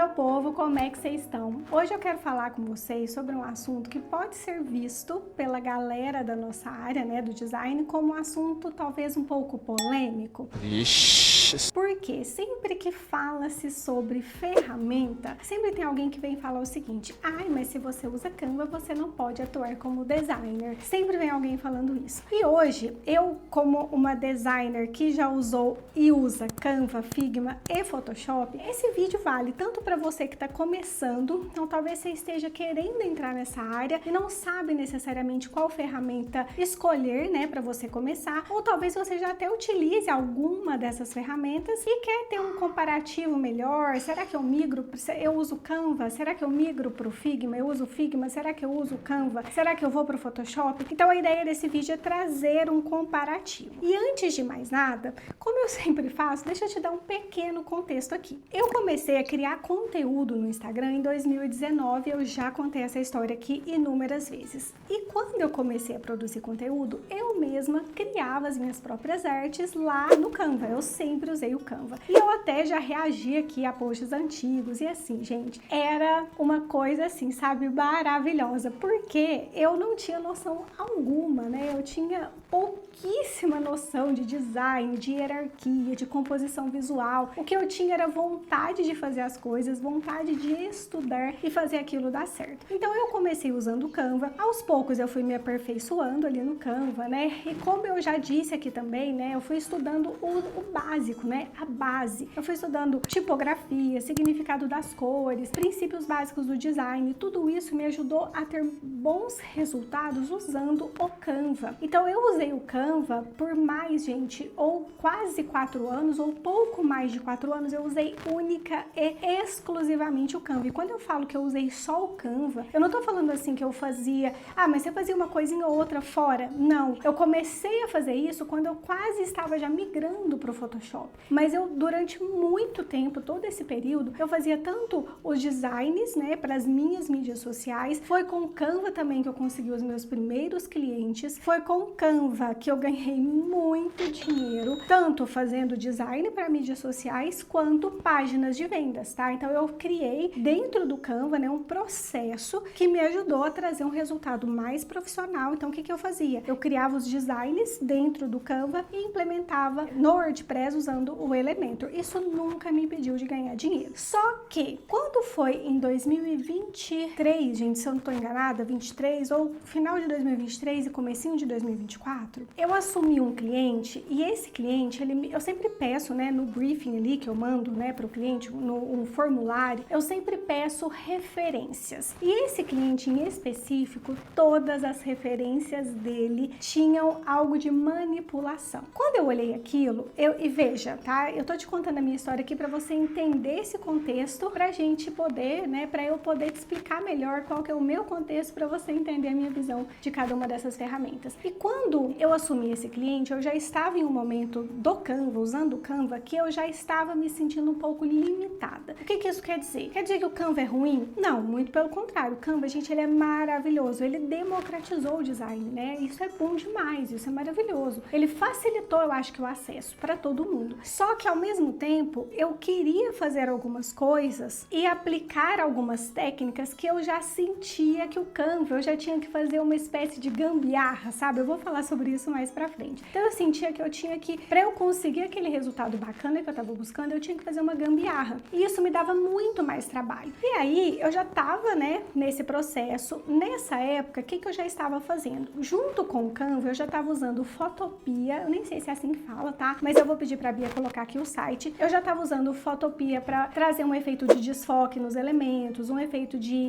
meu povo, como é que vocês estão? Hoje eu quero falar com vocês sobre um assunto que pode ser visto pela galera da nossa área, né, do design, como um assunto talvez um pouco polêmico. Ixi. Porque sempre que fala-se sobre ferramenta, sempre tem alguém que vem falar o seguinte: ai, mas se você usa Canva, você não pode atuar como designer. Sempre vem alguém falando isso. E hoje, eu como uma designer que já usou e usa Canva, Figma e Photoshop, esse vídeo vale tanto para você que está começando, então talvez você esteja querendo entrar nessa área e não sabe necessariamente qual ferramenta escolher, né, para você começar, ou talvez você já até utilize alguma dessas ferramentas e quer ter um comparativo melhor. Será que eu migro? Eu uso Canva? Será que eu migro para o Figma? Eu uso Figma? Será que eu uso Canva? Será que eu vou para o Photoshop? Então a ideia desse vídeo é trazer um comparativo. E antes de mais nada, como eu sempre faço, deixa eu te dar um pequeno contexto aqui. Eu comecei a criar conteúdo no Instagram em 2019, eu já contei essa história aqui inúmeras vezes. E quando eu comecei a produzir conteúdo, eu mesma criava as minhas próprias artes lá no Canva. Eu sempre usei o Canva. E eu até já reagi aqui a posts antigos e assim, gente, era uma coisa assim, sabe, maravilhosa, porque eu não tinha noção alguma, né? Eu tinha pouquíssima noção de design, de hierarquia, de composição visual. O que eu tinha era vontade de fazer as coisas, vontade de estudar e fazer aquilo dar certo. Então eu comecei usando o Canva, aos poucos eu fui me aperfeiçoando ali no Canva, né? E como eu já disse aqui também, né, eu fui estudando o básico, né, a base. Eu fui estudando tipografia, significado das cores, princípios básicos do design. Tudo isso me ajudou a ter bons resultados usando o Canva. Então eu usei o Canva por mais, gente, ou quase 4 anos, ou pouco mais de 4 anos, eu usei única e exclusivamente o Canva. E quando eu falo que eu usei só o Canva, eu não tô falando assim que eu fazia, mas você fazia uma coisinha ou outra fora. Não, eu comecei a fazer isso quando eu quase estava já migrando para o Photoshop. Mas eu, durante muito tempo, todo esse período, eu fazia tanto os designs, né, para as minhas mídias sociais. Foi com o Canva também que eu consegui os meus primeiros clientes. Foi com o Canva que eu ganhei muito dinheiro, tanto fazendo design para mídias sociais, quanto páginas de vendas, tá? Então eu criei dentro do Canva, né, um processo que me ajudou a trazer um resultado mais profissional. Então o que eu fazia? Eu criava os designs dentro do Canva e implementava no WordPress usando o Elementor. Isso nunca me impediu de ganhar dinheiro. Só que quando foi em 2023, gente, se eu não tô enganada, 23 ou final de 2023 e comecinho de 2024, eu assumi um cliente e esse cliente, eu sempre peço, né, no briefing ali que eu mando, né, para o cliente, um formulário, eu sempre peço referências. E esse cliente em específico, todas as referências dele tinham algo de manipulação. Quando eu olhei aquilo, e veja, tá? Eu tô te contando a minha história aqui para você entender esse contexto, pra gente poder, né, para eu poder te explicar melhor qual que é o meu contexto, para você entender a minha visão de cada uma dessas ferramentas. E quando eu assumi esse cliente, eu já estava em um momento do Canva, usando o Canva, que eu já estava me sentindo um pouco limitada. O que isso quer dizer? Quer dizer que o Canva é ruim? Não, muito pelo contrário. O Canva, gente, ele é maravilhoso. Ele democratizou o design, né? Isso é bom demais, isso é maravilhoso. Ele facilitou, eu acho que o acesso para todo mundo. Só que ao mesmo tempo, eu queria fazer algumas coisas e aplicar algumas técnicas que eu já sentia que o Canva, eu já tinha que fazer uma espécie de gambiarra, sabe? Eu vou falar sobre isso mais pra frente. Então eu sentia que eu tinha que, pra eu conseguir aquele resultado bacana que eu tava buscando, eu tinha que fazer uma gambiarra. E isso me dava muito mais trabalho. E aí, eu já tava, né, nesse processo. Nessa época, o que eu já estava fazendo? Junto com o Canva, eu já tava usando o Photopea, eu nem sei se é assim que fala, tá? Mas eu vou pedir pra Bia colocar aqui o site. Eu já tava usando o Photopea pra trazer um efeito de desfoque nos elementos,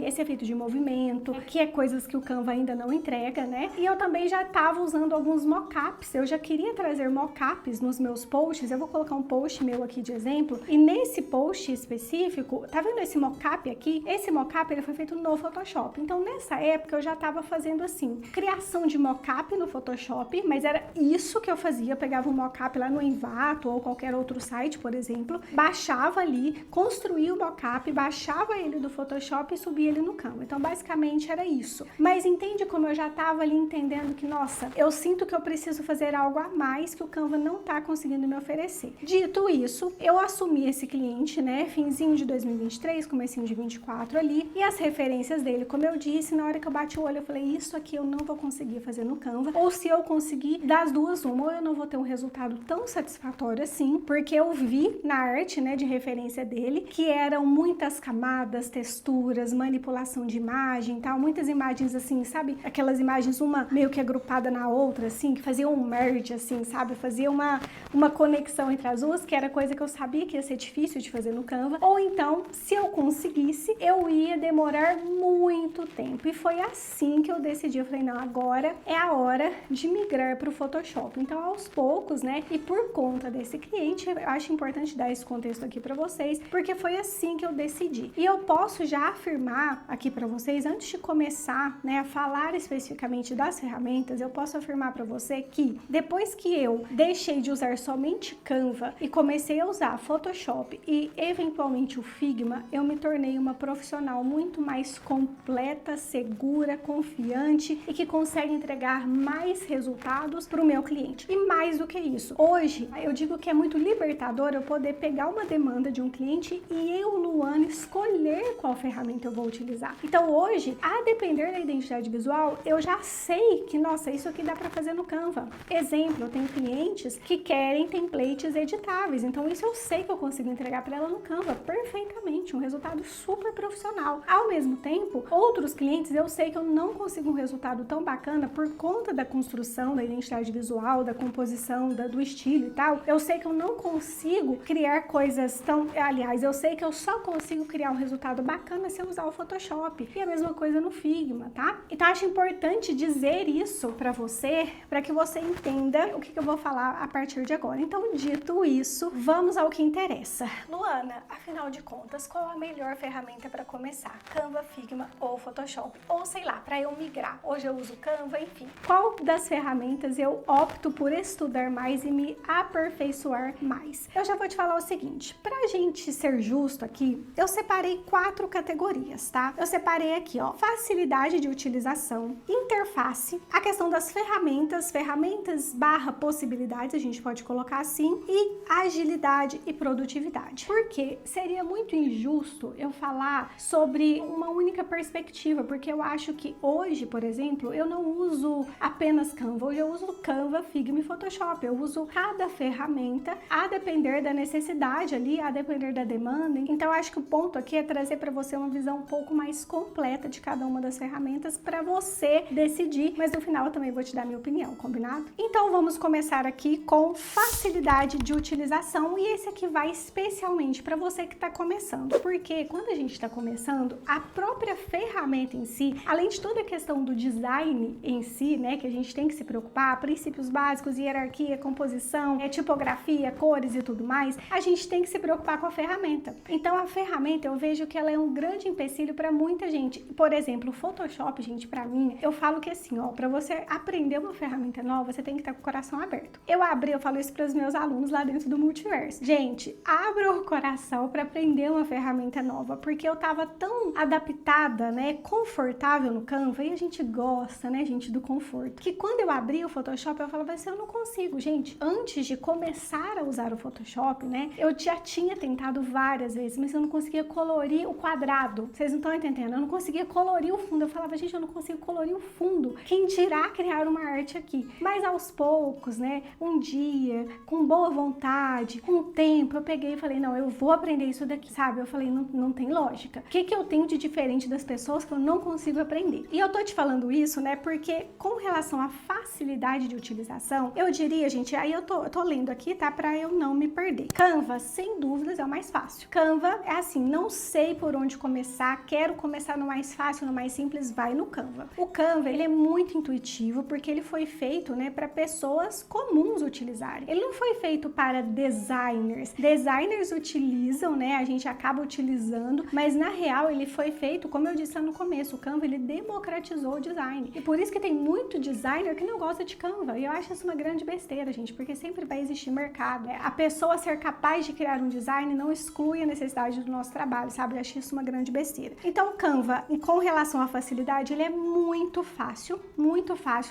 esse efeito de movimento, que é coisas que o Canva ainda não entrega, né? E eu também já tava usando alguns mockups. Eu já queria trazer mockups nos meus posts. Eu vou colocar um post meu aqui de exemplo. E nesse post específico, tá vendo esse mockup aqui? Esse mockup, ele foi feito no Photoshop. Então, nessa época, eu já tava fazendo assim, criação de mockup no Photoshop, mas era isso que eu fazia. Eu pegava um mockup lá no Envato ou qualquer outro site, por exemplo, baixava ali, construía o mockup, baixava ele do Photoshop e subia ele no Canva. Então, basicamente, era isso. Mas entende como eu já tava ali entendendo que, nossa, eu sinto que eu preciso fazer algo a mais que o Canva não tá conseguindo me oferecer. Dito isso, eu assumi esse cliente, né, finzinho de 2023, comecinho de 24 ali, e as referências dele, como eu disse, na hora que eu bati o olho, eu falei, isso aqui eu não vou conseguir fazer no Canva, ou se eu conseguir, das duas, uma, ou eu não vou ter um resultado tão satisfatório assim, porque eu vi na arte, né, de referência dele, que eram muitas camadas, texturas, manipulação de imagem, tal, muitas imagens assim, sabe, aquelas imagens uma meio que agrupada na outra, assim, que fazia um merge, assim, sabe, fazia uma conexão entre as duas, que era coisa que eu sabia que ia ser difícil de fazer no Canva, ou então, se eu conseguisse, eu ia demorar muito tempo, e foi assim que eu decidi, eu falei, não, agora é a hora de migrar para o Photoshop. Então, aos poucos, né, e por conta desse cliente, eu acho importante dar esse contexto aqui para vocês, porque foi assim que eu decidi. E eu posso já afirmar aqui para vocês, antes de começar, né, a falar especificamente das ferramentas, eu posso afirmar para você que depois que eu deixei de usar somente Canva e comecei a usar Photoshop e eventualmente o Figma, eu me tornei uma profissional muito mais completa, segura, confiante e que consegue entregar mais resultados para o meu cliente. E mais do que isso, hoje eu digo que é muito libertador eu poder pegar uma demanda de um cliente e eu, Luana, escolher qual ferramenta eu vou utilizar. Então hoje, a depender da identidade visual, eu já sei que, nossa, isso aqui dá para fazer no Canva. Exemplo, eu tenho clientes que querem templates editáveis, então isso eu sei que eu consigo entregar para ela no Canva perfeitamente, um resultado super profissional. Ao mesmo tempo, outros clientes eu sei que eu não consigo um resultado tão bacana por conta da construção da identidade visual, da composição, do estilo e tal. Eu sei que eu não consigo criar coisas tão... Aliás, eu sei que eu só consigo criar um resultado bacana se eu usar o Photoshop. E a mesma coisa no Figma, tá? Então, acho importante dizer isso pra você, para que você entenda o que eu vou falar a partir de agora. Então, dito isso, vamos ao que interessa. Luana, afinal de contas, qual a melhor ferramenta para começar? Canva, Figma ou Photoshop? Ou sei lá, para eu migrar. Hoje eu uso Canva, enfim. Qual das ferramentas eu opto por estudar mais e me aperfeiçoar mais? Eu já vou te falar o seguinte, pra gente ser justo aqui, eu separei 4 categorias, tá? Eu separei aqui, ó, facilidade de utilização, interface, a questão das ferramentas barra possibilidades, a gente pode colocar assim, e agilidade e produtividade. Porque seria muito injusto eu falar sobre uma única perspectiva, porque eu acho que hoje, por exemplo, eu não uso apenas Canva, hoje eu uso Canva, Figma e Photoshop, eu uso cada ferramenta a depender da necessidade ali, a depender da demanda. Então, eu acho que o ponto aqui é trazer para você uma visão um pouco mais completa de cada uma das ferramentas para você decidir, mas no final eu também vou te dar minha opinião, combinado? Então, vamos começar aqui com facilidade de utilização, e esse aqui vai especialmente para você que está começando, porque quando a gente está começando, a própria ferramenta em si, além de toda a questão do design em si, né, que a gente tem que se preocupar, princípios básicos, hierarquia, composição, tipografia, cores e tudo mais, a gente tem que se preocupar com a ferramenta. Então, a ferramenta, eu vejo que ela é um grande empecilho para muita gente. Por exemplo, o Photoshop, gente, para mim, eu falo que assim, ó, para você aprender uma ferramenta nova, você tem que estar com o coração aberto. Eu falo isso para os meus alunos lá dentro do Multiverso. Gente, abra o coração para aprender uma ferramenta nova, porque eu tava tão adaptada, né, confortável no Canva, e a gente gosta, né, gente, do conforto, que quando eu abri o Photoshop, eu falava assim, eu não consigo, gente. Antes de começar a usar o Photoshop, né, eu já tinha tentado várias vezes, mas eu não conseguia colorir o quadrado. Vocês não estão entendendo? Eu não conseguia colorir o fundo. Eu falava, gente, eu não consigo colorir o fundo. Quem dirá criar uma arte aqui? Mas aos poucos, né, um dia, com boa vontade, com o tempo, eu peguei e falei, não, eu vou aprender isso daqui, sabe? Eu falei, não tem lógica. O que eu tenho de diferente das pessoas que eu não consigo aprender? E eu tô te falando isso, né, porque com relação à facilidade de utilização, eu diria, gente, aí eu tô lendo aqui, tá, pra eu não me perder. Canva, sem dúvidas, é o mais fácil. Canva é assim, não sei por onde começar, quero começar no mais fácil, no mais simples, vai no Canva. O Canva, ele é muito intuitivo porque ele foi feito, né, para pessoas comuns utilizarem. Ele não foi feito para designers. Designers utilizam, né, a gente acaba utilizando, mas na real ele foi feito, como eu disse lá no começo, o Canva, ele democratizou o design. E por isso que tem muito designer que não gosta de Canva. E eu acho isso uma grande besteira, gente, porque sempre vai existir mercado. A pessoa ser capaz de criar um design não exclui a necessidade do nosso trabalho, sabe? Eu acho isso uma grande besteira. Então, o Canva, com relação à facilidade, ele é muito fácil,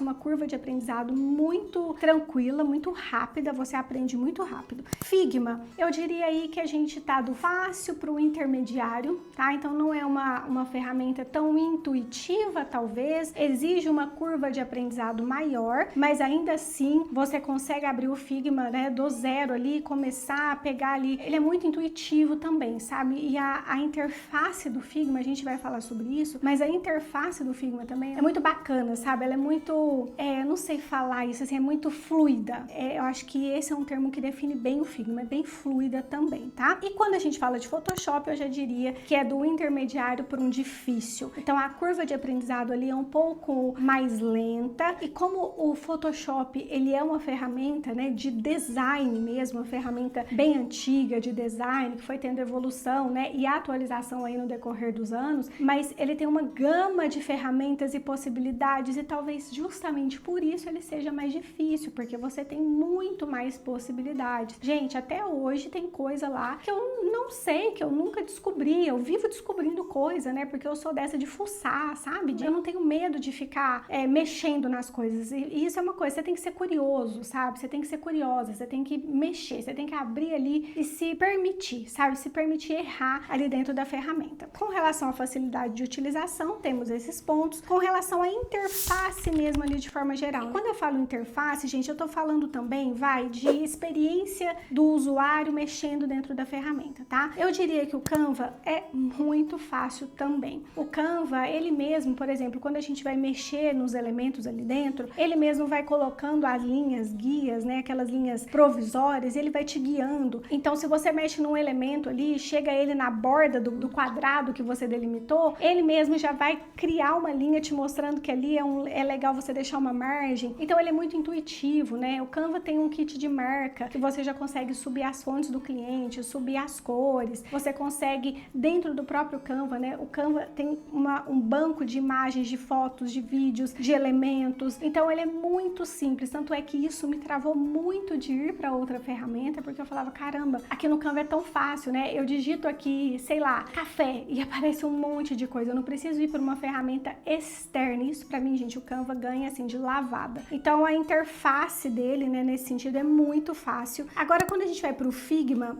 uma curva de aprendizado muito tranquila, muito rápida, você aprende muito rápido. Figma, eu diria aí que a gente tá do fácil pro intermediário, tá? Então não é uma ferramenta tão intuitiva, talvez, exige uma curva de aprendizado maior, mas ainda assim você consegue abrir o Figma, né, do zero ali, começar a pegar ali. Ele é muito intuitivo também, sabe? E a interface do Figma, a gente vai falar sobre isso, mas a interface do Figma também é muito bacana, sabe? Ela é muito, não sei falar isso, assim, é muito fluida. Eu acho que esse é um termo que define bem o Figma, é bem fluida também, tá? E quando a gente fala de Photoshop, eu já diria que é do intermediário para um difícil. Então a curva de aprendizado ali é um pouco mais lenta, e como o Photoshop, ele é uma ferramenta, né, de design mesmo, uma ferramenta bem antiga de design, que foi tendo evolução, né, e atualização aí no decorrer dos anos, mas ele tem uma gama de ferramentas e possibilidades, e talvez justamente por isso ele seja mais difícil, porque você tem muito mais possibilidades. Gente, até hoje tem coisa lá que eu não sei, que eu nunca descobri, eu vivo descobrindo coisa, né, porque eu sou dessa de fuçar, sabe? Eu não tenho medo de ficar mexendo nas coisas, e isso é uma coisa, você tem que ser curioso, sabe? Você tem que ser curiosa, você tem que mexer, você tem que abrir ali e se permitir, sabe? Se permitir errar ali dentro da ferramenta. Com relação à facilidade de utilização, temos esses pontos. Com relação à interface mesmo ali de forma geral. E quando eu falo interface, gente, eu tô falando também, de experiência do usuário mexendo dentro da ferramenta, tá? Eu diria que o Canva é muito fácil também. O Canva, ele mesmo, por exemplo, quando a gente vai mexer nos elementos ali dentro, ele mesmo vai colocando as linhas guias, né? Aquelas linhas provisórias, ele vai te guiando. Então, se você mexe num elemento ali, chega ele na borda do quadrado que você delimitou, ele mesmo já vai criar uma linha te mostrando que ali é legal você deixar uma margem. Então, ele é muito intuitivo, né? O Canva tem um kit de marca que você já consegue subir as fontes do cliente, subir as cores. Você consegue, dentro do próprio Canva, né? O Canva tem um banco de imagens, de fotos, de vídeos, de elementos. Então, ele é muito simples. Tanto é que isso me travou muito de ir para outra ferramenta, porque eu falava, caramba, aqui no Canva é tão fácil, né? Eu digito aqui, sei lá, café, e aparece um monte de coisa. Eu não preciso ir para uma ferramenta externa. Isso, para mim, gente, o Canva ganha, assim, de lavada. Então, a interface dele, né, nesse sentido, é muito fácil. Agora, quando a gente vai para o Figma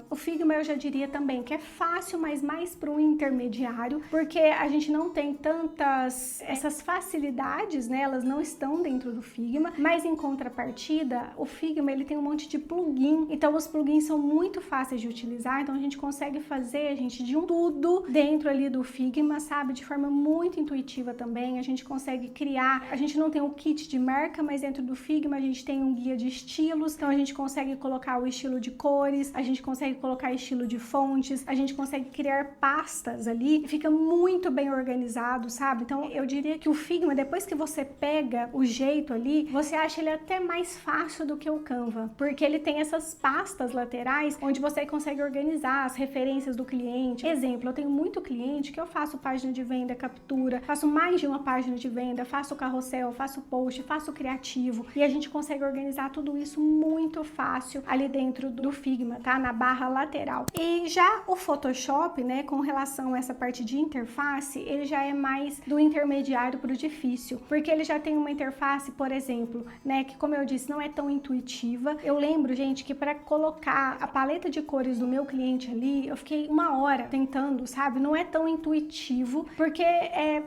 eu já diria também que é fácil, mas mais para um intermediário, porque a gente não tem essas facilidades, né? Elas não estão dentro do Figma, mas em contrapartida, o Figma, ele tem um monte de plugin, então os plugins são muito fáceis de utilizar, então a gente consegue fazer, gente, de um tudo dentro ali do Figma, sabe? De forma muito intuitiva também, a gente consegue criar, a gente não tem um kit de marca, mas dentro do Figma a gente tem um guia de estilos, então a gente consegue colocar o estilo de cores, a gente consegue colocar estilo de fontes, a gente consegue criar pastas ali, e fica muito bem organizado, sabe? Então eu diria que o Figma, depois que você pega o jeito ali, você acha ele até mais fácil do que o Canva, porque ele tem essas pastas laterais onde você consegue organizar as referências do cliente. Exemplo, eu tenho muito cliente que eu faço página de venda, captura, faço mais de uma página de venda, faço carrossel, faço post, faço criativo, e a gente consegue organizar tudo isso muito fácil ali dentro do Figma, tá? Na barra lateral. E já o Photoshop, né, com relação a essa parte de interface, ele já é mais do intermediário para o difícil, porque ele já tem uma interface, por exemplo, né, que, como eu disse, não é tão intuitiva. Eu lembro, gente, que para colocar a paleta de cores do meu cliente ali, eu fiquei uma hora tentando, sabe? Não é tão intuitivo, porque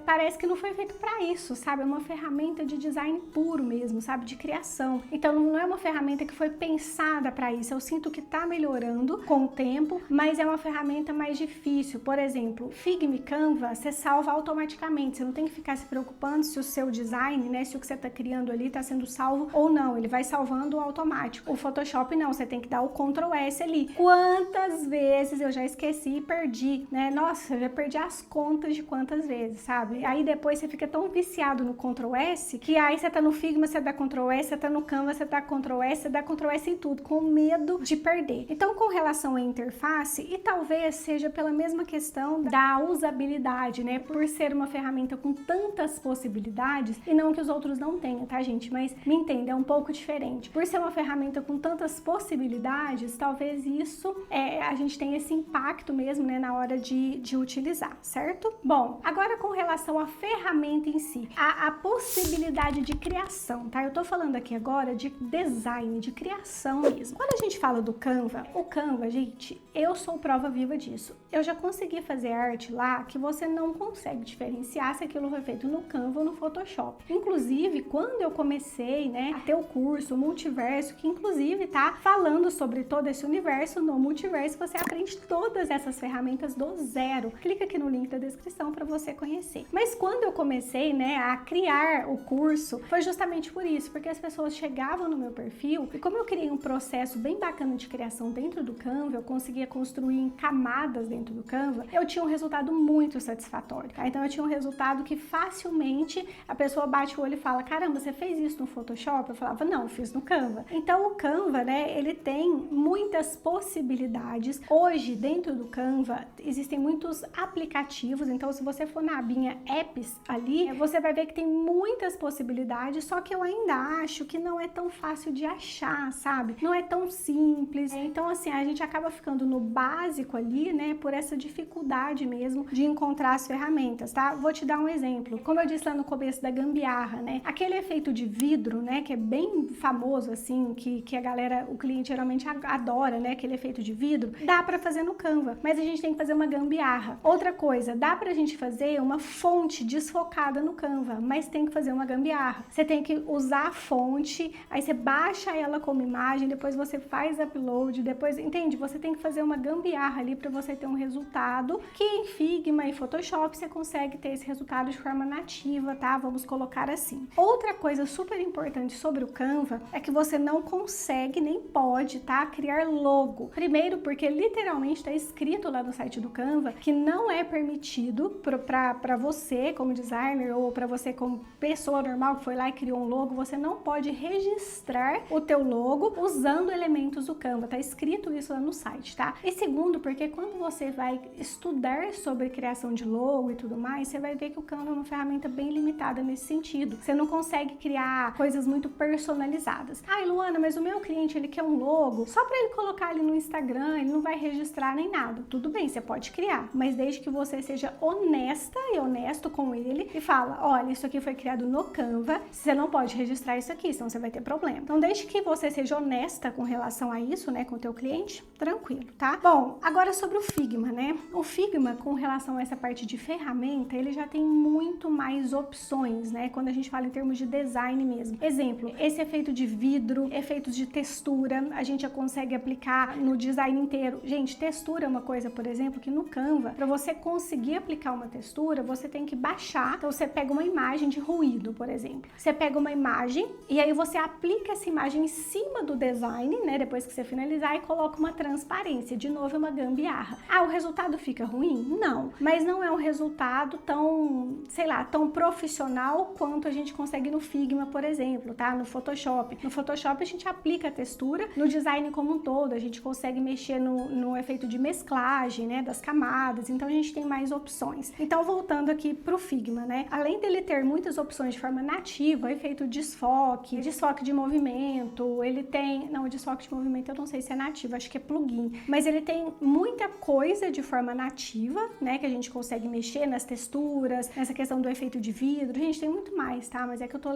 parece que não foi feito para isso, sabe? É uma ferramenta de design puro mesmo, sabe? De criação. Então, não é uma ferramenta que foi pensada para isso. Eu sinto que tá melhorando com o tempo, mas é uma ferramenta mais difícil. Por exemplo, Figma e Canva, você salva automaticamente. Você não tem que ficar se preocupando se o seu design, né, se o que você tá criando ali tá sendo salvo ou não. Ele vai salvando automático. O Photoshop não, você tem que dar o Ctrl S ali. Quantas vezes eu já esqueci e perdi, né? Nossa, eu já perdi as contas de quantas vezes, sabe? Aí depois você fica tão viciado no Ctrl S que aí você tá no Figma, você dá Ctrl S, você tá no Canva, você dá Ctrl S, você dá Ctrl S em tudo, com medo de perder. Então, com relação à interface, e talvez seja pela mesma questão da usabilidade, né? Por ser uma ferramenta com tantas possibilidades, e não que os outros não tenham, tá, gente? Mas me entenda, é um pouco diferente. Por ser uma ferramenta com tantas possibilidades, talvez isso a gente tenha esse impacto mesmo, né, na hora de utilizar, certo? Bom, agora com relação à ferramenta em si, a possibilidade de criação, tá? Eu tô falando aqui agora de design, de criação mesmo. Quando a gente fala do Canva, o Canva, gente, eu sou prova viva disso. Eu já consegui fazer arte lá que você não consegue diferenciar se aquilo foi feito no Canva ou no Photoshop. Inclusive, quando eu comecei, né, a ter o curso, o Multiverso, que inclusive tá falando sobre todo esse universo, no Multiverso você aprende todas essas ferramentas do zero. Clica aqui no link da descrição para você conhecer. Mas quando eu comecei, né, a criar o curso, foi justamente por isso, porque as pessoas chegavam no meu perfil e como eu criei um processo bem bacana de criação dentro do Canva, eu conseguia construir em camadas dentro do Canva, eu tinha um resultado muito satisfatório, tá? Então eu tinha um resultado que facilmente a pessoa bate o olho e fala, caramba, você fez isso no Photoshop? Eu falava, não, eu fiz no Canva. Então o Canva, né, ele tem muitas possibilidades. Hoje, dentro do Canva, existem muitos aplicativos, então se você for na abinha Apps ali, você vai ver que tem muitas possibilidades, só que eu ainda acho que não é tão fácil de achar, sabe? Não é tão simples. Então, assim, a gente acaba ficando no básico ali, né, por essa dificuldade mesmo de encontrar as ferramentas, tá? Vou te dar um exemplo. Como eu disse lá no começo da gambiarra, né? Aquele efeito de vidro, né, que é bem famoso, assim, que a galera, o cliente geralmente adora, né, aquele efeito de vidro, dá pra fazer no Canva, mas a gente tem que fazer uma gambiarra. Outra coisa, dá pra gente fazer uma fonte desfocada no Canva, mas tem que fazer uma gambiarra. Você tem que usar a fonte, aí você baixa ela como imagem, depois você faz upload, depois, entende? Você tem que fazer uma gambiarra ali para você ter um resultado que em Figma e Photoshop você consegue ter esse resultado de forma nativa, tá? Vamos colocar assim. Outra coisa super importante sobre o Canva é que você não consegue nem pode, tá? Criar logo. Primeiro porque literalmente está escrito lá no site do Canva que não é permitido para você como designer ou para você como pessoa normal que foi lá e criou um logo, você não pode registrar o teu logo usando elementos do Canva, tá escrito isso lá no site, tá? E segundo, porque quando você vai estudar sobre criação de logo e tudo mais, você vai ver que o Canva é uma ferramenta bem limitada nesse sentido. Você não consegue criar coisas muito personalizadas. Ai, Luana, mas o meu cliente, ele quer um logo só para ele colocar ali no Instagram, ele não vai registrar nem nada. Tudo bem, você pode criar, mas desde que você seja honesta e honesto com ele e fala, olha, isso aqui foi criado no Canva, você não pode registrar isso aqui, senão você vai ter problema. Então, desde que você seja honesta com relação a isso, né, com o teu cliente, tranquilo, tá? Bom, agora sobre o Figma, né? O Figma, com relação a essa parte de ferramenta, ele já tem muito mais opções, né? Quando a gente fala em termos de design mesmo. Exemplo, esse efeito de vidro, efeitos de textura, a gente já consegue aplicar no design inteiro. Gente, textura é uma coisa, por exemplo, que no Canva, para você conseguir aplicar uma textura, você tem que baixar. Então, você pega uma imagem de ruído, por exemplo. Você pega uma imagem e aí você aplica essa imagem em cima do design, né? Depois que você finalizar e coloca uma transparência. De novo, é uma gambiarra. Ah, o resultado fica ruim? Não. Mas não é um resultado tão, sei lá, tão profissional quanto a gente consegue no Figma, por exemplo, tá? No Photoshop. No Photoshop a gente aplica a textura, no design como um todo, a gente consegue mexer no efeito de mesclagem, né? Das camadas, então a gente tem mais opções. Então, voltando aqui pro Figma, né? Além dele ter muitas opções de forma nativa, efeito desfoque, desfoque de movimento, ele tem... Não, o desfoque de movimento eu não sei se é nativo, acho que é plugin. Mas ele tem muita coisa de forma nativa, né? Que a gente consegue mexer nas texturas, nessa questão do efeito de vidro. Gente, tem muito mais, tá? Mas é que eu tô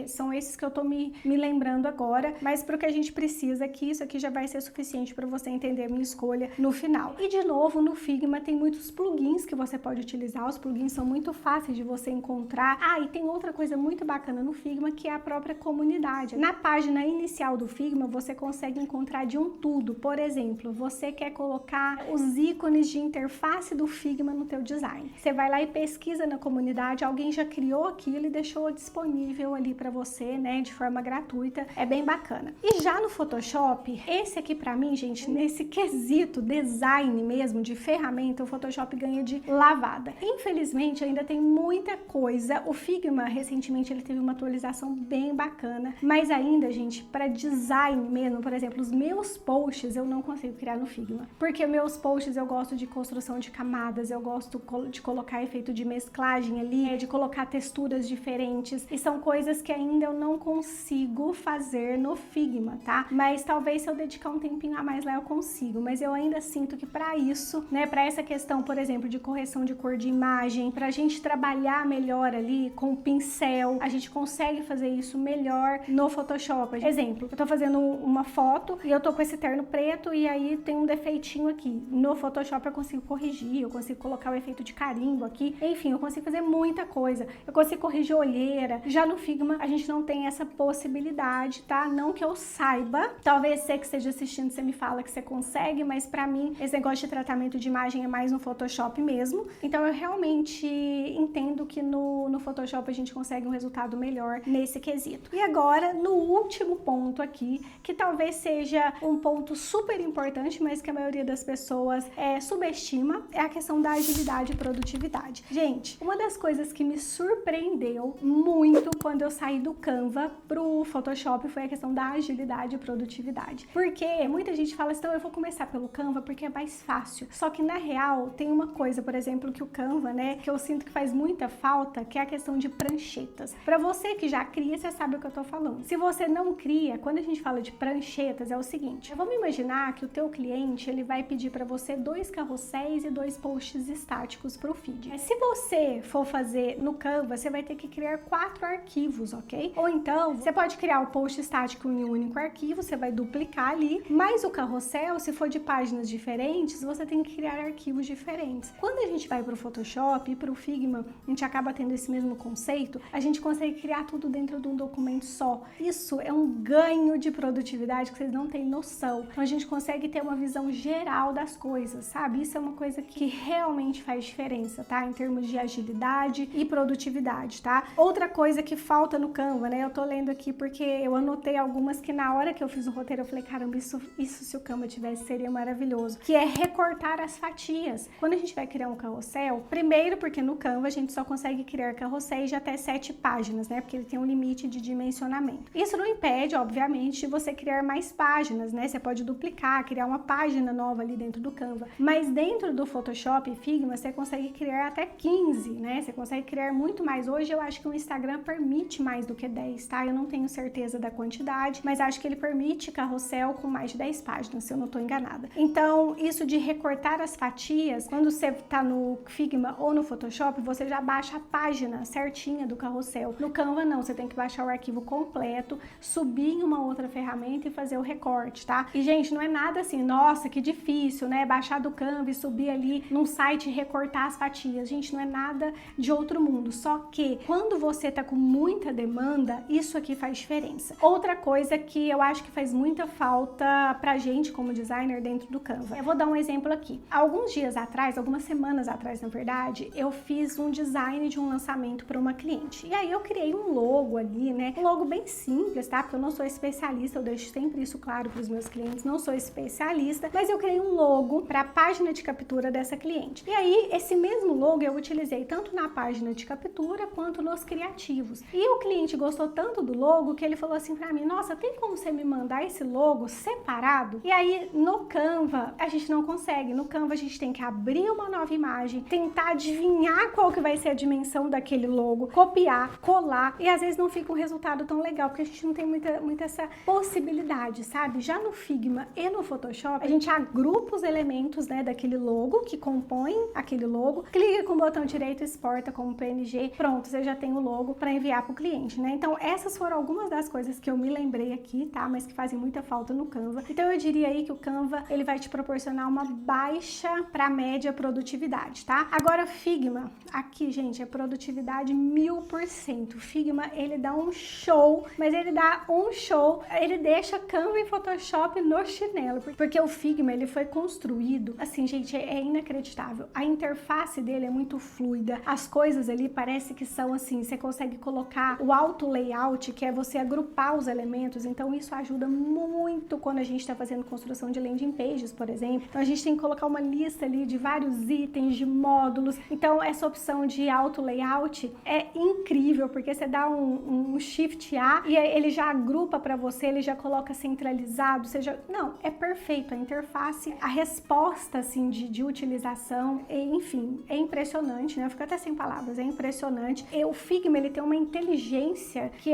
são esses que eu tô me lembrando agora. Mas pro que a gente precisa aqui, isso aqui já vai ser suficiente para você entender a minha escolha no final. E de novo, no Figma tem muitos plugins que você pode utilizar. Os plugins são muito fáceis de você encontrar. Ah, e tem outra coisa muito bacana no Figma, que é a própria comunidade. Na página inicial do Figma, você consegue encontrar de um tudo. Por exemplo, você quer colocar os ícones de interface do Figma no teu design. Você vai lá e pesquisa na comunidade, alguém já criou aquilo e deixou disponível ali para você, né, de forma gratuita. É bem bacana. E já no Photoshop, esse aqui para mim, gente, nesse quesito design mesmo, de ferramenta, o Photoshop ganha de lavada. Infelizmente, ainda tem muita coisa. O Figma, recentemente, ele teve uma atualização bem bacana, mas ainda, gente, para design mesmo, por exemplo, os meus posts eu não consigo criar no Figma, porque meus posts eu gosto de construção de camadas, eu gosto de colocar efeito de mesclagem ali, de colocar texturas diferentes, e são coisas que ainda eu não consigo fazer no Figma, tá? Mas talvez se eu dedicar um tempinho a mais lá eu consigo, mas eu ainda sinto que para isso, né, para essa questão, por exemplo, de correção de cor de imagem, pra gente trabalhar melhor ali com o pincel, a gente consegue fazer isso melhor no Photoshop. Exemplo, eu tô fazendo uma foto e eu tô com esse terno preto e aí tem um defeitinho certinho aqui. No Photoshop eu consigo corrigir, eu consigo colocar o efeito de carimbo aqui, enfim, eu consigo fazer muita coisa. Eu consigo corrigir olheira. Já no Figma a gente não tem essa possibilidade, tá? Não que eu saiba. Talvez você que esteja assistindo, você me fala que você consegue, mas pra mim esse negócio de tratamento de imagem é mais no Photoshop mesmo. Então eu realmente entendo que no Photoshop a gente consegue um resultado melhor nesse quesito. E agora, no último ponto aqui, que talvez seja um ponto super importante, mas que a maioria das pessoas subestima, é a questão da agilidade e produtividade. Gente, uma das coisas que me surpreendeu muito quando eu saí do Canva pro Photoshop foi a questão da agilidade e produtividade. Porque muita gente fala assim, então eu vou começar pelo Canva porque é mais fácil. Só que na real, tem uma coisa, por exemplo, que o Canva, né, que eu sinto que faz muita falta, que é a questão de pranchetas. Pra você que já cria, você sabe o que eu tô falando. Se você não cria, quando a gente fala de pranchetas, é o seguinte, vamos imaginar que o teu cliente, ele vai pedir pra você 2 carrosséis e 2 posts estáticos pro feed. Se você for fazer no Canva, você vai ter que criar 4 arquivos, ok? Ou então, você pode criar o post estático em um único arquivo, você vai duplicar ali, mas o carrossel, se for de páginas diferentes, você tem que criar arquivos diferentes. Quando a gente vai pro Photoshop e pro Figma, a gente acaba tendo esse mesmo conceito, a gente consegue criar tudo dentro de um documento só. Isso é um ganho de produtividade que vocês não têm noção. Então a gente consegue ter uma visão geral das coisas, sabe? Isso é uma coisa que realmente faz diferença, tá? Em termos de agilidade e produtividade, tá? Outra coisa que falta no Canva, né? Eu tô lendo aqui porque eu anotei algumas que na hora que eu fiz o roteiro eu falei, caramba, isso se o Canva tivesse seria maravilhoso. Que é recortar as fatias. Quando a gente vai criar um carrossel, primeiro porque no Canva a gente só consegue criar carrosséis de até 7 páginas, né? Porque ele tem um limite de dimensionamento. Isso não impede, obviamente, de você criar mais páginas, né? Você pode duplicar, criar uma página nova ali dentro do Canva. Mas dentro do Photoshop e Figma, você consegue criar até 15, né? Você consegue criar muito mais. Hoje eu acho que o Instagram permite mais do que 10, tá? Eu não tenho certeza da quantidade, mas acho que ele permite carrossel com mais de 10 páginas, se eu não estou enganada. Então, isso de recortar as fatias, quando você tá no Figma ou no Photoshop, você já baixa a página certinha do carrossel. No Canva, não. Você tem que baixar o arquivo completo, subir em uma outra ferramenta e fazer o recorte, tá? E, gente, não é nada assim, nossa, que difícil, né? Baixar do Canva e subir ali num site e recortar as fatias. Gente, não é nada de outro mundo. Só que, quando você tá com muita demanda, isso aqui faz diferença. Outra coisa que eu acho que faz muita falta pra gente como designer dentro do Canva. Eu vou dar um exemplo aqui. Alguns dias atrás, algumas semanas atrás, na verdade, eu fiz um design de um lançamento para uma cliente. E aí eu criei um logo ali, né? Um logo bem simples, tá? Porque eu não sou especialista, eu deixo sempre isso claro para os meus clientes, não sou especialista, mas eu criei um logo para a página de captura dessa cliente. E aí, esse mesmo logo eu utilizei tanto na página de captura quanto nos criativos. E o cliente gostou tanto do logo que ele falou assim para mim, nossa, tem como você me mandar esse logo separado? E aí, no Canva, a gente não consegue. No Canva, a gente tem que abrir uma nova imagem, tentar adivinhar qual que vai ser a dimensão daquele logo, copiar, colar, e às vezes não fica um resultado tão legal, porque a gente não tem muita essa possibilidade, sabe? Já no Figma e no Photoshop, a gente agrupa os elementos, né, daquele logo, que compõem aquele logo, clica com o botão direito, exporta como PNG, pronto, você já tem o logo para enviar para o cliente, né? Então, essas foram algumas das coisas que eu me lembrei aqui, tá? Mas que fazem muita falta no Canva. Então, eu diria aí que o Canva, ele vai te proporcionar uma baixa para média produtividade, tá? Agora, Figma, aqui, gente, é produtividade 1000%. Figma, ele dá um show, mas ele dá um show, ele deixa Canva e Photoshop no chinelo, porque o Figma, ele foi construído, assim, gente, é inacreditável. A interface dele é muito fluida, as coisas ali parece que são assim, você consegue colocar o auto layout, que é você agrupar os elementos, então isso ajuda muito quando a gente está fazendo construção de landing pages, por exemplo. Então a gente tem que colocar uma lista ali de vários itens, de módulos. Então essa opção de auto layout é incrível, porque você dá um Shift A e ele já agrupa para você, ele já coloca centralizado, seja, não, é perfeito a interface, a resposta assim de utilização, enfim, é impressionante, né? Eu fico até sem palavras, é impressionante. E o Figma, ele tem uma inteligência que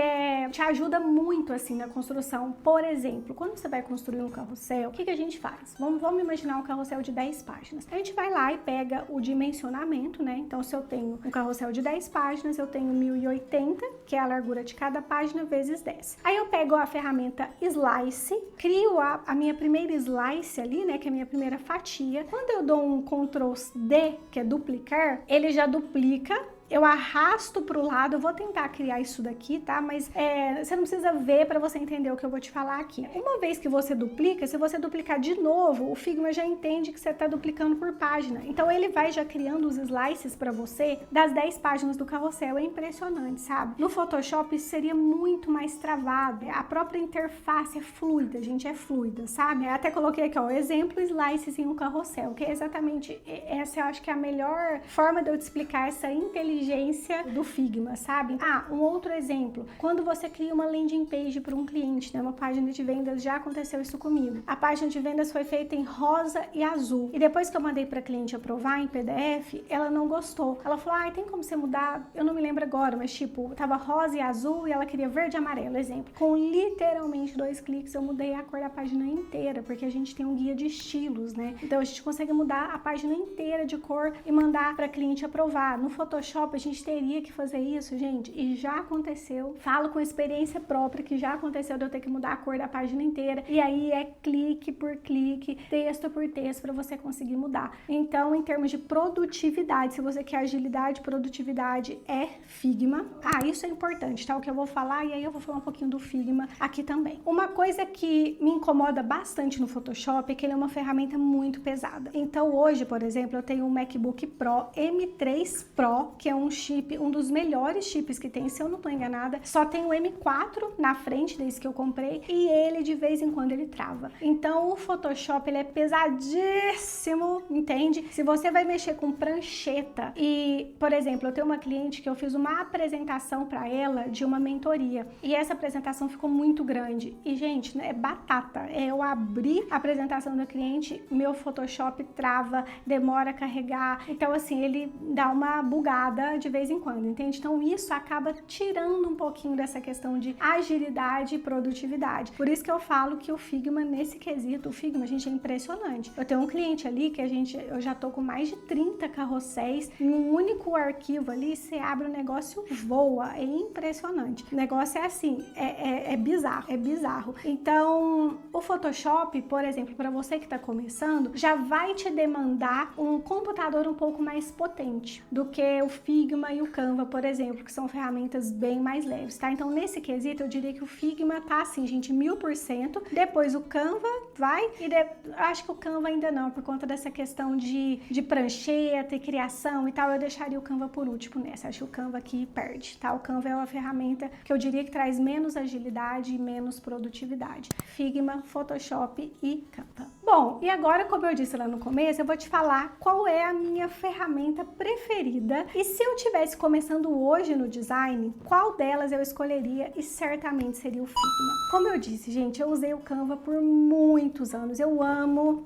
te ajuda muito assim na construção. Por exemplo, quando você vai construir um carrossel, o que a gente faz? Vamos imaginar um carrossel de 10 páginas. A gente vai lá e pega o dimensionamento, né? Então, se eu tenho um carrossel de 10 páginas, eu tenho 1080, que é a largura de cada página, vezes 10. Aí eu pego a ferramenta Slice, crio a minha primeira slice ali, né? que é a minha primeira fatia. Quando eu dou um Ctrl D, que é duplicar, ele já duplica. Eu arrasto para o lado, eu vou tentar criar isso daqui, tá? Mas você não precisa ver para você entender o que eu vou te falar aqui. Uma vez que você duplica, se você duplicar de novo, o Figma já entende que você está duplicando por página. Então ele vai já criando os slices para você das 10 páginas do carrossel. É impressionante, sabe? No Photoshop isso seria muito mais travado. A própria interface é fluida, gente, é fluida, sabe? Eu até coloquei aqui, ó, exemplo, slices em um carrossel, que é exatamente essa, eu acho que é a melhor forma de eu te explicar essa inteligência do Figma, sabe? Um outro exemplo, quando você cria uma landing page para um cliente, né, uma página de vendas, já aconteceu isso comigo. A página de vendas foi feita em rosa e azul, e depois que eu mandei para a cliente aprovar em PDF, ela não gostou. Ela falou, tem como você mudar? Eu não me lembro agora, mas tipo, tava rosa e azul e ela queria verde e amarelo, exemplo. Com literalmente 2 cliques eu mudei a cor da página inteira, porque a gente tem um guia de estilos, né? Então a gente consegue mudar a página inteira de cor e mandar para a cliente aprovar. No Photoshop a gente teria que fazer isso, gente, e já aconteceu. Falo com experiência própria que já aconteceu de eu ter que mudar a cor da página inteira, e aí é clique por clique, texto por texto para você conseguir mudar. Então, em termos de produtividade, se você quer agilidade, produtividade é Figma. Isso é importante, tá? O que eu vou falar, e aí eu vou falar um pouquinho do Figma aqui também. Uma coisa que me incomoda bastante no Photoshop é que ele é uma ferramenta muito pesada. Então, hoje, por exemplo, eu tenho um MacBook Pro M3 Pro, que é um chip, um dos melhores chips que tem, se eu não tô enganada. Só tem o M4 na frente, desde que eu comprei, e ele de vez em quando ele trava. Então o Photoshop ele é pesadíssimo, entende? Se você vai mexer com prancheta e, por exemplo, eu tenho uma cliente que eu fiz uma apresentação para ela de uma mentoria, e essa apresentação ficou muito grande. E, gente, é batata. Eu abri a apresentação da cliente, meu Photoshop trava, demora a carregar. Então, assim, ele dá uma bugada de vez em quando, entende? Então isso acaba tirando um pouquinho dessa questão de agilidade e produtividade. Por isso que eu falo que o Figma, nesse quesito, o Figma, gente, é impressionante. Eu tenho um cliente ali que eu já tô com mais de 30 carrosséis em um único arquivo ali, você abre o negócio, voa, é impressionante. O negócio é assim, é bizarro, é bizarro. Então, o Photoshop, por exemplo, para você que tá começando, já vai te demandar um computador um pouco mais potente do que o Figma e o Canva, por exemplo, que são ferramentas bem mais leves, tá? Então, nesse quesito, eu diria que o Figma tá assim, gente, 1000%. Depois o Canva vai, acho que o Canva ainda não, por conta dessa questão de prancheta e criação e tal, eu deixaria o Canva por último nessa. Acho que o Canva aqui perde, tá? O Canva é uma ferramenta que eu diria que traz menos agilidade e menos produtividade. Figma, Photoshop e Canva. Bom, e agora, como eu disse lá no começo, eu vou te falar qual é a minha ferramenta preferida, e se eu estivesse começando hoje no design, qual delas eu escolheria, e certamente seria o Figma. Como eu disse, gente, eu usei o Canva por muitos anos, eu amo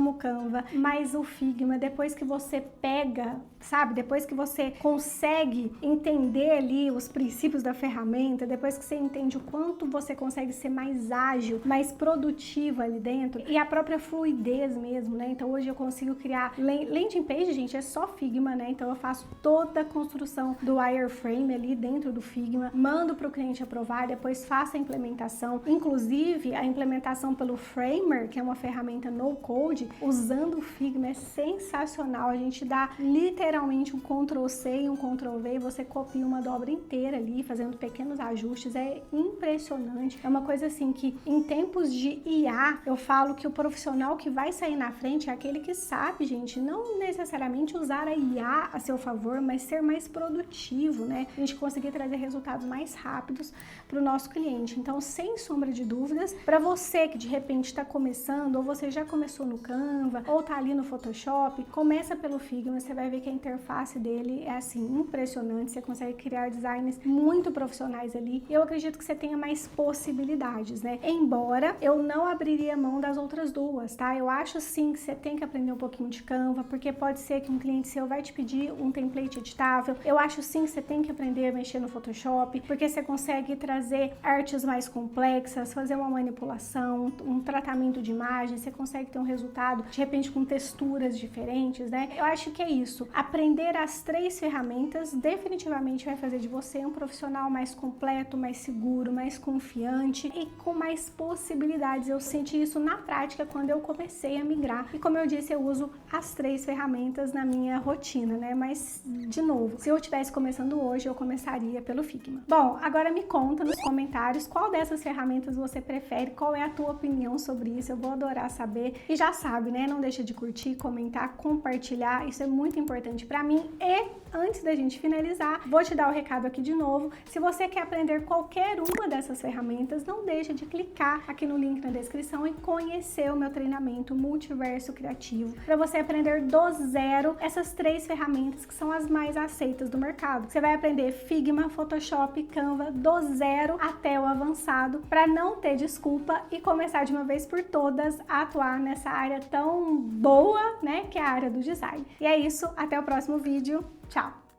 o Canva, mas o Figma, depois que você pega, sabe, depois que você consegue entender ali os princípios da ferramenta, depois que você entende o quanto você consegue ser mais ágil, mais produtivo ali dentro, e a própria fluidez mesmo, né? Então hoje eu consigo criar landing page, gente, é só Figma, né? Então eu faço toda a construção do wireframe ali dentro do Figma, mando para o cliente aprovar, depois faço a implementação, inclusive a implementação pelo Framer, que é uma ferramenta no code, usando o Figma é sensacional. A gente dá literalmente um Ctrl+C e um Ctrl+V e você copia uma dobra inteira ali, fazendo pequenos ajustes, é impressionante. É uma coisa assim que em tempos de IA, eu falo que o profissional que vai sair na frente é aquele que sabe, gente, não necessariamente usar a IA a seu favor, mas ser mais produtivo, né? A gente conseguir trazer resultados mais rápidos para o nosso cliente. Então, sem sombra de dúvidas, para você que de repente está começando, ou você já começou no Canva, ou tá ali no Photoshop, começa pelo Figma, você vai ver que a interface dele é assim, impressionante, você consegue criar designs muito profissionais ali, e eu acredito que você tenha mais possibilidades, né? Embora eu não abriria mão das outras duas, tá? Eu acho sim que você tem que aprender um pouquinho de Canva, porque pode ser que um cliente seu vai te pedir um template editável. Eu acho sim que você tem que aprender a mexer no Photoshop, porque você consegue trazer artes mais complexas, fazer uma manipulação, um tratamento de imagem, você consegue ter um resultado, de repente, com texturas diferentes, né? Eu acho que é isso. A aprender as 3 ferramentas definitivamente vai fazer de você um profissional mais completo, mais seguro, mais confiante e com mais possibilidades. Eu senti isso na prática quando eu comecei a migrar. E como eu disse, eu uso as 3 ferramentas na minha rotina, né? Mas, de novo, se eu estivesse começando hoje, eu começaria pelo Figma. Bom, agora me conta nos comentários qual dessas ferramentas você prefere, qual é a tua opinião sobre isso. Eu vou adorar saber. E já sabe, né? Não deixa de curtir, comentar, compartilhar. Isso é muito importante para mim. E antes da gente finalizar, vou te dar o recado aqui de novo. Se você quer aprender qualquer uma dessas ferramentas, não deixa de clicar aqui no link na descrição e conhecer o meu treinamento Multiverso Criativo, para você aprender do zero essas 3 ferramentas que são as mais aceitas do mercado. Você vai aprender Figma, Photoshop, Canva do zero até o avançado, para não ter desculpa e começar de uma vez por todas a atuar nessa área tão boa, né, que é a área do design. E é isso, até o próximo vídeo. Tchau!